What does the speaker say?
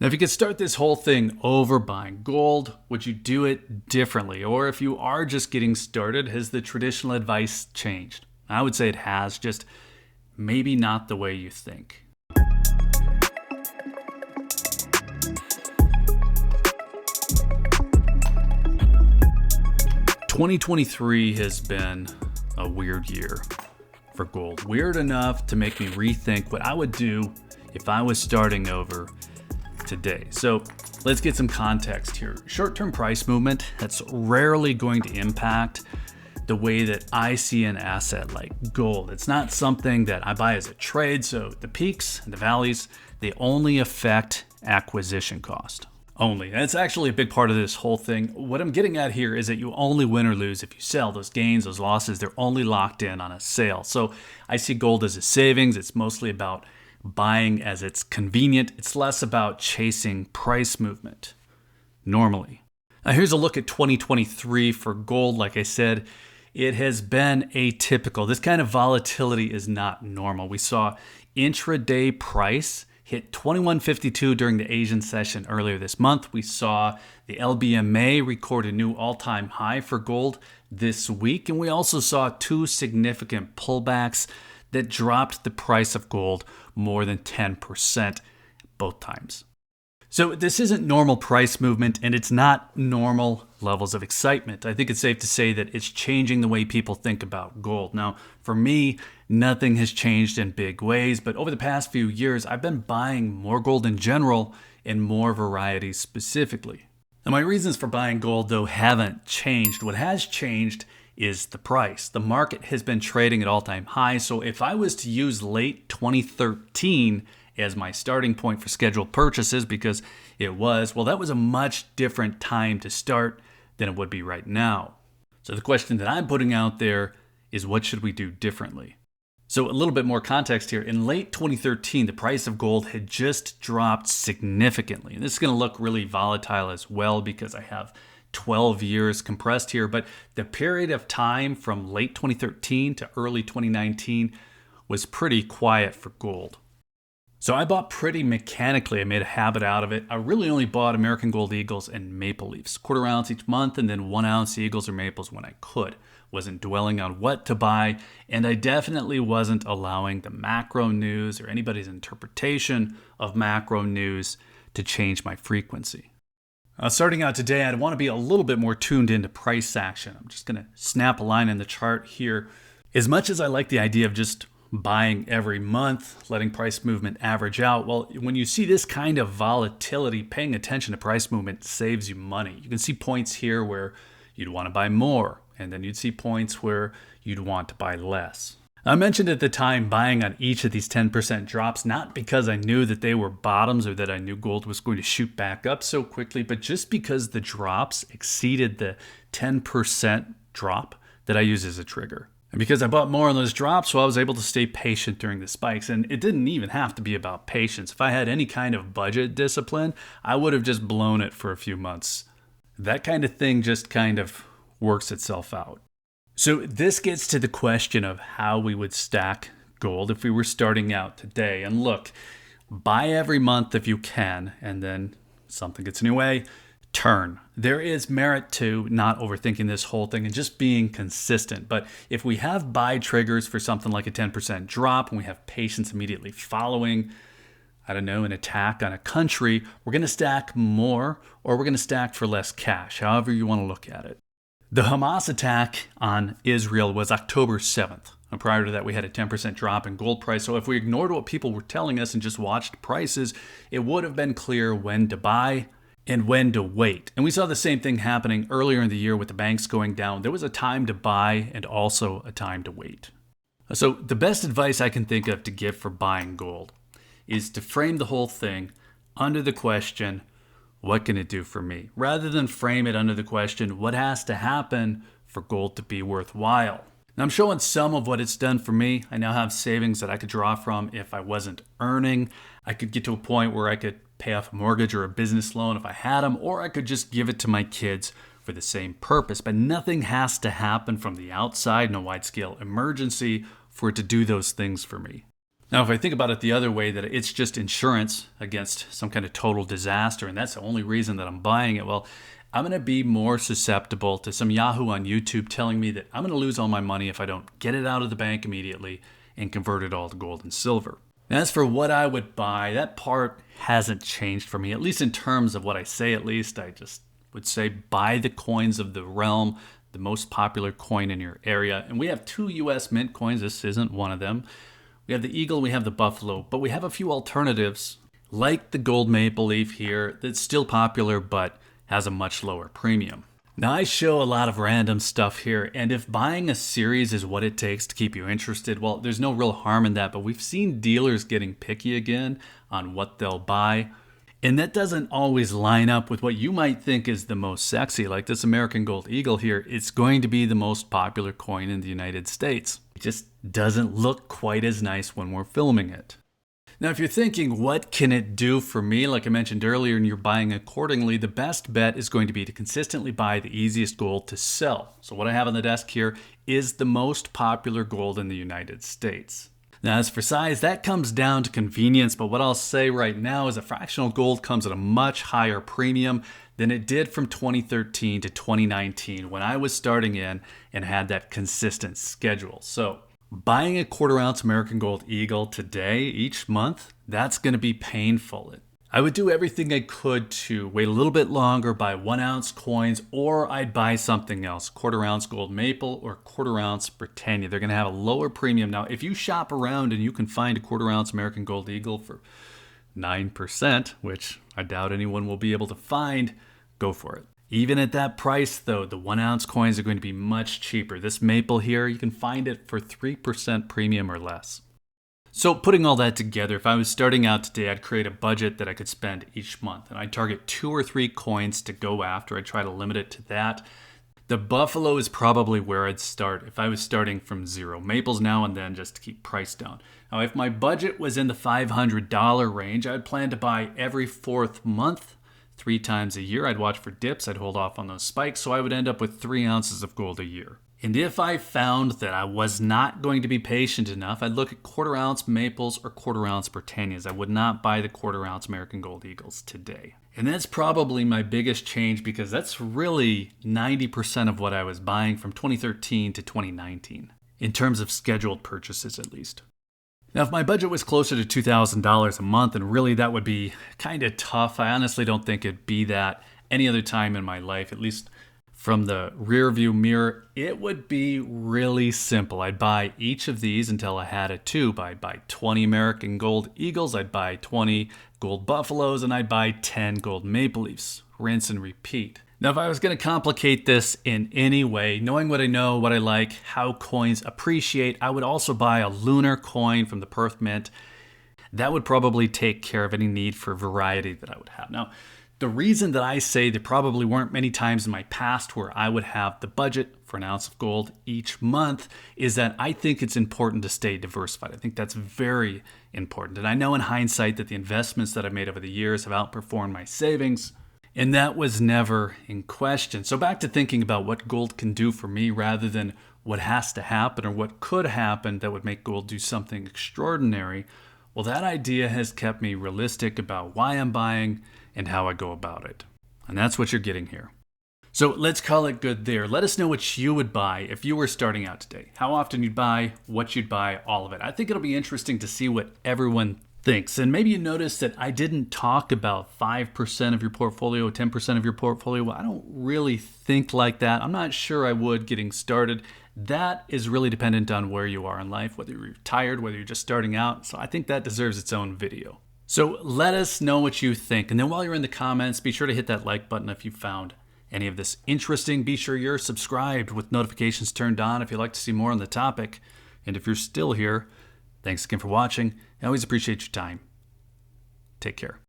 Now, if you could start this whole thing over buying gold, would you do it differently? Or if you are just getting started, has the traditional advice changed? I would say it has, just maybe not the way you think. 2023 has been a weird year for gold. Weird enough to make me rethink what I would do if I was starting over today. So let's get some context here. Short-term price movement, that's rarely going to impact the way that I see an asset like gold. It's not something that I buy as a trade, so the peaks and the valleys, they only affect acquisition cost. Only. That's actually a big part of this whole thing. What I'm getting at here is that you only win or lose if you sell. Those gains, those losses, they're only locked in on a sale. So I see gold as a savings. It's mostly about buying as it's convenient. It's less about chasing price movement normally. Now here's a look at 2023 for gold. Like I said, it has been atypical. This kind of volatility is not normal. We saw intraday price hit 2152 during the Asian session earlier this month. We saw the LBMA record a new all-time high for gold this week. And we also saw two significant pullbacks that dropped the price of gold more than 10% both times. So this isn't normal price movement, and it's not normal levels of excitement. I think it's safe to say that it's changing the way people think about gold. Now, for me, nothing has changed in big ways, but over the past few years, I've been buying more gold in general and more varieties specifically. Now, my reasons for buying gold, though, haven't changed. What has changed is the price. The market has been trading at all-time highs, so if I was to use late 2013 as my starting point for scheduled purchases, because it was, well, that was a much different time to start than it would be right now. So the question that I'm putting out there is, what should we do differently? So a little bit more context here. In late 2013, the price of gold had just dropped significantly. And this is going to look really volatile as well because I have 12 years compressed here. But the period of time from late 2013 to early 2019 was pretty quiet for gold. So I bought pretty mechanically. I made a habit out of it. I really only bought American Gold Eagles and Maple Leafs, quarter ounce each month, and then 1 ounce Eagles or Maples when I could. Wasn't dwelling on what to buy, and I definitely wasn't allowing the macro news or anybody's interpretation of macro news to change my frequency. Starting out today, I'd want to be a little bit more tuned into price action. I'm just going to snap a line in the chart here. As much as I like the idea of just buying every month, letting price movement average out, well, when you see this kind of volatility, paying attention to price movement saves you money. You can see points here where you'd want to buy more, and then you'd see points where you'd want to buy less. I mentioned at the time buying on each of these 10% drops, not because I knew that they were bottoms or that I knew gold was going to shoot back up so quickly, but just because the drops exceeded the 10% drop that I use as a trigger. And because I bought more on those drops, so I was able to stay patient during the spikes. And it didn't even have to be about patience. If I had any kind of budget discipline, I would have just blown it for a few months. That kind of thing just kind of works itself out. So this gets to the question of how we would stack gold if we were starting out today. And look, buy every month if you can, and then something gets in your way, turn. There is merit to not overthinking this whole thing and just being consistent. But if we have buy triggers for something like a 10% drop and we have patience immediately following, I don't know, an attack on a country, we're going to stack more or we're going to stack for less cash, however you want to look at it. The Hamas attack on Israel was October 7th. And prior to that, we had a 10% drop in gold price. So if we ignored what people were telling us and just watched prices, it would have been clear when to buy and when to wait. And we saw the same thing happening earlier in the year with the banks going down. There was a time to buy and also a time to wait. So the best advice I can think of to give for buying gold is to frame the whole thing under the question, what can it do for me? Rather than frame it under the question, what has to happen for gold to be worthwhile? Now I'm showing some of what it's done for me. I now have savings that I could draw from if I wasn't earning. I could get to a point where I could pay off a mortgage or a business loan if I had them, or I could just give it to my kids for the same purpose. But nothing has to happen from the outside, no wide-scale emergency for it to do those things for me. Now, if I think about it the other way, that it's just insurance against some kind of total disaster, and that's the only reason that I'm buying it, well, I'm going to be more susceptible to some Yahoo on YouTube telling me that I'm going to lose all my money if I don't get it out of the bank immediately and convert it all to gold and silver. As for what I would buy, that part hasn't changed for me, at least in terms of what I say. At least I just would say buy the coins of the realm, the most popular coin in your area. And we have 2 US mint coins. This isn't one of them. We have the eagle, we have the buffalo, but we have a few alternatives like the gold maple leaf here that's still popular but has a much lower premium. Now, I show a lot of random stuff here, and if buying a series is what it takes to keep you interested, well, there's no real harm in that, but we've seen dealers getting picky again on what they'll buy, and that doesn't always line up with what you might think is the most sexy. Like this American Gold Eagle here, it's going to be the most popular coin in the United States. It just doesn't look quite as nice when we're filming it. Now, if you're thinking, what can it do for me? Like I mentioned earlier, and you're buying accordingly, the best bet is going to be to consistently buy the easiest gold to sell. So what I have on the desk here is the most popular gold in the United States. Now, as for size, that comes down to convenience, but what I'll say right now is that fractional gold comes at a much higher premium than it did from 2013 to 2019 when I was starting in and had that consistent schedule. So buying a 1/4 ounce American Gold Eagle today, each month, that's going to be painful. I would do everything I could to wait a little bit longer, buy 1 ounce coins, or I'd buy something else, 1/4 ounce gold maple or 1/4 ounce Britannia. They're going to have a lower premium. Now, if you shop around and you can find a 1/4 ounce American Gold Eagle for 9%, which I doubt anyone will be able to find, go for it. Even at that price, though, the 1 ounce coins are going to be much cheaper. This maple here, you can find it for 3% premium or less. So putting all that together, if I was starting out today, I'd create a budget that I could spend each month. And I'd target 2 or 3 coins to go after. I'd try to limit it to that. The buffalo is probably where I'd start if I was starting from zero. Maples now and then just to keep price down. Now, if my budget was in the $500 range, I'd plan to buy every 4th month, 3 times a year. I'd watch for dips. I'd hold off on those spikes. So I would end up with 3 ounces of gold a year. And if I found that I was not going to be patient enough, I'd look at 1/4 ounce maples or 1/4 ounce Britannias. I would not buy the 1/4 ounce American Gold Eagles today. And that's probably my biggest change because that's really 90% of what I was buying from 2013 to 2019, in terms of scheduled purchases at least. Now, if my budget was closer to $2,000 a month, and really that would be kind of tough. I honestly don't think it'd be that any other time in my life, at least from the rear view mirror. It would be really simple. I'd buy each of these until I had a tube. I'd buy 20 American Gold Eagles, I'd buy 20 Gold Buffaloes, and I'd buy 10 Gold Maple Leafs. Rinse and repeat. Now, if I was going to complicate this in any way, knowing what I know, what I like, how coins appreciate, I would also buy a lunar coin from the Perth Mint. That would probably take care of any need for variety that I would have. Now, the reason that I say there probably weren't many times in my past where I would have the budget for an ounce of gold each month is that I think it's important to stay diversified. I think that's very important. And I know in hindsight that the investments that I've made over the years have outperformed my savings, and that was never in question. So back to thinking about what gold can do for me rather than what has to happen or what could happen that would make gold do something extraordinary. Well, that idea has kept me realistic about why I'm buying and how I go about it. And that's what you're getting here. So let's call it good there. Let us know what you would buy if you were starting out today. How often you'd buy, what you'd buy, all of it. I think it'll be interesting to see what everyone thinks. And maybe you noticed that I didn't talk about 5% of your portfolio, 10% of your portfolio. Well, I don't really think like that. I'm not sure I would getting started. That is really dependent on where you are in life, whether you're retired, whether you're just starting out. So I think that deserves its own video. So let us know what you think. And then while you're in the comments, be sure to hit that like button if you found any of this interesting. Be sure you're subscribed with notifications turned on if you'd like to see more on the topic. And if you're still here, thanks again for watching. I always appreciate your time. Take care.